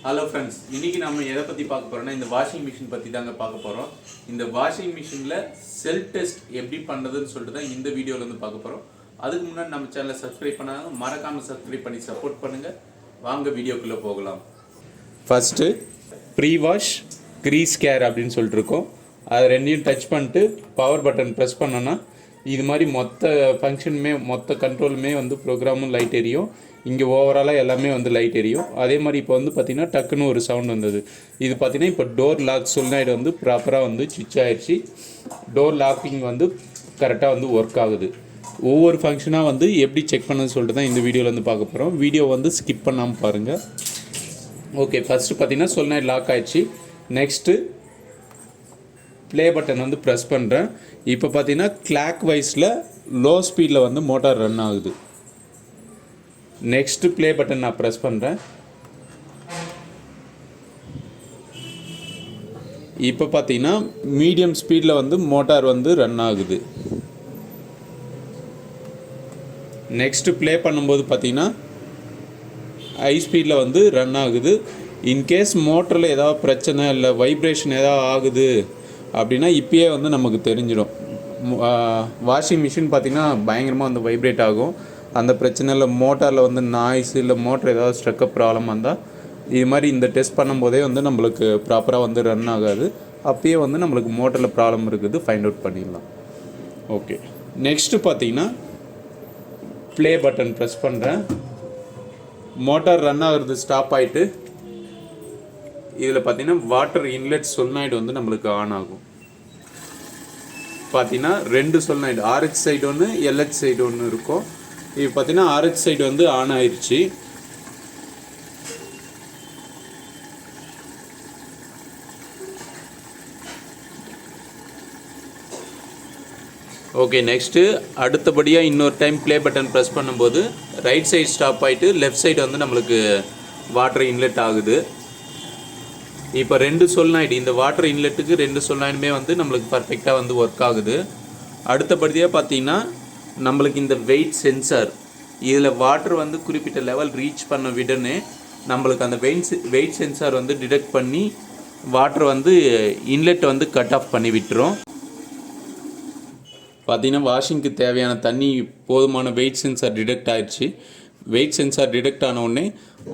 Hello friends, இன்றைக்கி நம்ம எதை பற்றி பார்க்க போகிறோம்னா இந்த வாஷிங் மிஷின் பற்றி தாங்க பார்க்க போகிறோம். இந்த வாஷிங் மிஷினில் செல்ஃப் டெஸ்ட் எப்படி பண்ணுறதுன்னு சொல்லிட்டு தான் இந்த வீடியோவில் பார்க்க போகிறோம். அதுக்கு முன்னாடி நம்ம சேனலை சப்ஸ்கிரைப் பண்ணாங்க, மறக்காமல் சப்ஸ்கிரைப் பண்ணி சப்போர்ட் பண்ணுங்கள். வாங்க வீடியோக்குள்ளே போகலாம். First pre wash grease care அப்படின்னு சொல்லிட்டு இருக்கோம். அது ரெண்டையும் டச் பண்ணிட்டு பவர் பட்டன் ப்ரெஸ் பண்ணோன்னா இது மாதிரி மொத்த ஃபங்க்ஷனுமே மொத்த கண்ட்ரோலுமே ப்ரோக்ராமும் லைட் எரியும். இங்கே ஓவராலாக எல்லாமே லைட் எரியும். அதே மாதிரி இப்போ பார்த்திங்கன்னா டக்குன்னு ஒரு சவுண்ட் வந்தது. இது பார்த்திங்கன்னா இப்போ டோர் லாக் solenoid ப்ராப்பராக ஸ்விட்ச் ஆகிடுச்சு. டோர் லாக்கிங் கரெக்டாக ஒர்க் ஆகுது. ஒவ்வொரு ஃபங்க்ஷனாக எப்படி செக் பண்ணணும்னு சொல்லிட்டு தான் இந்த வீடியோவில் பார்க்க போகிறோம். வீடியோ ஸ்கிப் பண்ணாமல் பாருங்கள். ஓகே, ஃபஸ்ட்டு பார்த்திங்கன்னா solenoid லாக் ஆகிடுச்சு. நெக்ஸ்ட்டு ப்ளே பட்டன் ப்ரெஸ் பண்ணுறேன். இப்போ பார்த்தீங்கன்னா கிளாக் வைஸில் லோ ஸ்பீடில் மோட்டார் ரன் ஆகுது. நெக்ஸ்ட்டு ப்ளே பட்டன் நான் ப்ரெஸ் பண்ணுறேன். இப்போ பார்த்தீங்கன்னா மீடியம் ஸ்பீடில் மோட்டார் ரன் ஆகுது. நெக்ஸ்ட்டு ப்ளே பண்ணும்போது பார்த்தீங்கன்னா ஹை ஸ்பீடில் ரன் ஆகுது. இன்கேஸ் மோட்டரில் ஏதாவது பிரச்சனை இல்லை வைப்ரேஷன் ஏதாவது ஆகுது அப்படின்னா இப்பயே நமக்கு தெரிஞ்சிடும். வாஷிங் மிஷின் பார்த்திங்கன்னா பயங்கரமாக வைப்ரேட் ஆகும். அந்த பிரச்சனையில் மோட்டாரில் நாய்ஸ் இல்லை மோட்டர் ஏதாவது ஸ்ட்ரக்கப் ப்ராப்ளம் வந்தால் இது மாதிரி இந்த டெஸ்ட் பண்ணும்போதே நம்மளுக்கு ப்ராப்பராக ரன் ஆகாது. அப்பயே நம்மளுக்கு மோட்டரில் ப்ராப்ளம் இருக்குது ஃபைண்ட் அவுட் பண்ணிடலாம். ஓகே, நெக்ஸ்ட்டு பார்த்திங்கன்னா ப்ளே பட்டன் ப்ரெஸ் பண்ணுறேன். மோட்டார் ரன் ஆகிறது ஸ்டாப் ஆகிட்டு இதில் பார்த்தீங்கன்னா வாட்டர் இன்லெட் solenoid நம்மளுக்கு ஆன் ஆகும். பார்த்தீங்கன்னா ரெண்டு solenoid RH சைடு ஒன்று LH சைடு ஒன்று இருக்கும். இது பார்த்தீங்கன்னா RH சைடு ஆன் ஆயிடுச்சு. ஓகே, நெக்ஸ்ட்டு அடுத்தபடியாக இன்னொரு டைம் ப்ளே பட்டன் ப்ரெஸ் பண்ணும்போது ரைட் சைடு ஸ்டாப் ஆகிட்டு லெஃப்ட் சைடு நம்மளுக்கு வாட்டர் இன்லெட் ஆகுது. இப்போ ரெண்டு solenoid இந்த வாட்டர் இன்லெட்டுக்கு ரெண்டு solenoidமே நம்மளுக்கு பர்ஃபெக்டாக ஒர்க் ஆகுது. அடுத்தபடியாக பார்த்தீங்கன்னா நம்மளுக்கு இந்த வெயிட் சென்சார் இதில் வாட்டர் குறிப்பிட்ட லெவல் ரீச் பண்ண விடனே நம்மளுக்கு அந்த வெயிட் சென்சார் டிடெக்ட் பண்ணி வாட்டர் இன்லெட் கட் ஆஃப் பண்ணி விட்டுரும். பார்த்தீங்கன்னா வாஷிங்க்கு தேவையான தண்ணி போதுமான வெயிட் சென்சார் டிடெக்ட் ஆகிடுச்சு. வெயிட் சென்சார் டிடெக்ட் ஆன உடனே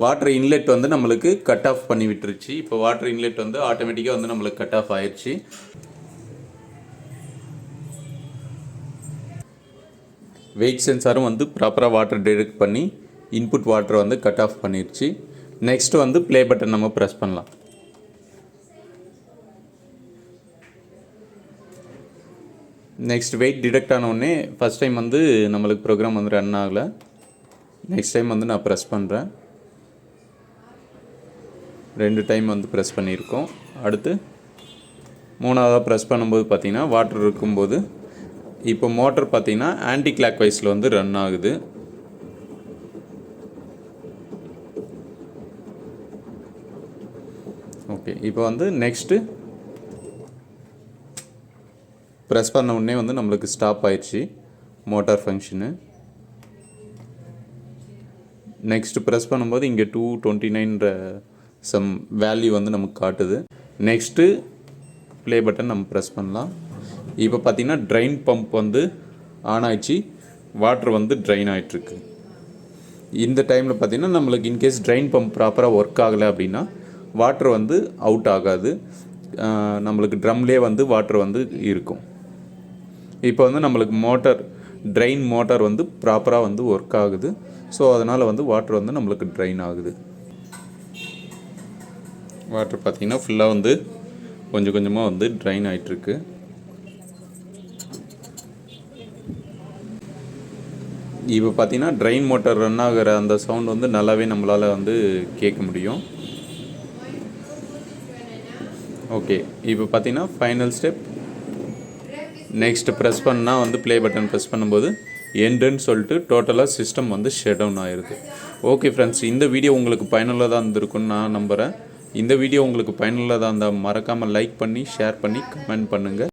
வாட்டர் இன்லெட் நம்மளுக்கு கட் ஆஃப் பண்ணி விட்டுருச்சு. இப்போ வாட்டர் இன்லெட் ஆட்டோமேட்டிக்காக நம்மளுக்கு கட் ஆஃப் ஆயிடுச்சு. வெயிட் சென்சாரும் ப்ராப்பராக வாட்டர் டிடெக்ட் பண்ணி இன்புட் வாட்டர் கட் ஆஃப் பண்ணிடுச்சு. நெக்ஸ்ட்டு ப்ளே பட்டன் நம்ம ப்ரெஸ் பண்ணலாம். நெக்ஸ்ட் வெயிட் டிடெக்ட் ஆன உடனே ஃபஸ்ட் டைம் நம்மளுக்கு ப்ரோக்ராம் ரன் ஆகலை. நெக்ஸ்ட் டைம் நான் ப்ரெஸ் பண்ணுறேன். ரெண்டு டைம் ப்ரெஸ் பண்ணியிருக்கோம். அடுத்து மூணாவதாக ப்ரெஸ் பண்ணும்போது பார்த்திங்கன்னா வாட்டர் இருக்கும்போது இப்போ மோட்டர் பார்த்திங்கன்னா ஆன்டி கிளாக் வைஸில் ரன் ஆகுது. ஓகே, இப்போ நெக்ஸ்ட்டு ப்ரெஸ் பண்ண உடனே நம்மளுக்கு ஸ்டாப் ஆயிடுச்சு மோட்டார் ஃபங்க்ஷனு. நெக்ஸ்ட்டு ப்ரெஸ் பண்ணும்போது இங்கே 229 சம் வேல்யூ நமக்கு காட்டுது. நெக்ஸ்ட்டு ப்ளே பட்டன் நம்ம ப்ரெஸ் பண்ணலாம். இப்போ பார்த்திங்கன்னா ட்ரைன் பம்ப் ஆன் ஆகிடுச்சு. வாட்டர் ட்ரைன் ஆகிட்டுருக்கு. இந்த டைமில் பார்த்திங்கன்னா நம்மளுக்கு இன்கேஸ் ட்ரைன் பம்ப் ப்ராப்பராக ஒர்க் ஆகலை அப்படின்னா வாட்டர் அவுட் ஆகாது. நம்மளுக்கு ட்ரம்லேயே வாட்டர் இருக்கும். இப்போ நம்மளுக்கு மோட்டார் ட்ரைன் மோட்டார் ப்ராப்பராக ஒர்க் ஆகுது. ஸோ அதனால் வாட்டர் நம்மளுக்கு ட்ரைன் ஆகுது. வாட்டர் பார்த்திங்கன்னா ஃபுல்லாக கொஞ்சம் கொஞ்சமாக ட்ரைன் ஆகிட்டுருக்கு. இப்போ பார்த்திங்கன்னா ட்ரைன் மோட்டார் ரன் ஆகிற அந்த சவுண்ட் நல்லாவே நம்மளால் கேட்க முடியும். ஓகே, இப்போ பார்த்திங்கன்னா ஃபைனல் ஸ்டெப் நெக்ஸ்ட் ப்ரெஸ் பண்ணால் ப்ளே பட்டன் ப்ரெஸ் பண்ணும்போது எண்டுன்னு சொல்லிட்டு டோட்டலாக சிஸ்டம் ஷட் டவுன் ஆயிடுது. ஓகே ஃப்ரெண்ட்ஸ், இந்த வீடியோ உங்களுக்கு பயனுள்ளதாக இருந்திருக்குன்னு நான் நம்புகிறேன். இந்த வீடியோ உங்களுக்கு பயனுள்ளதாக இருந்தால் மறக்காமல் லைக் பண்ணி ஷேர் பண்ணி கமெண்ட் பண்ணுங்கள்.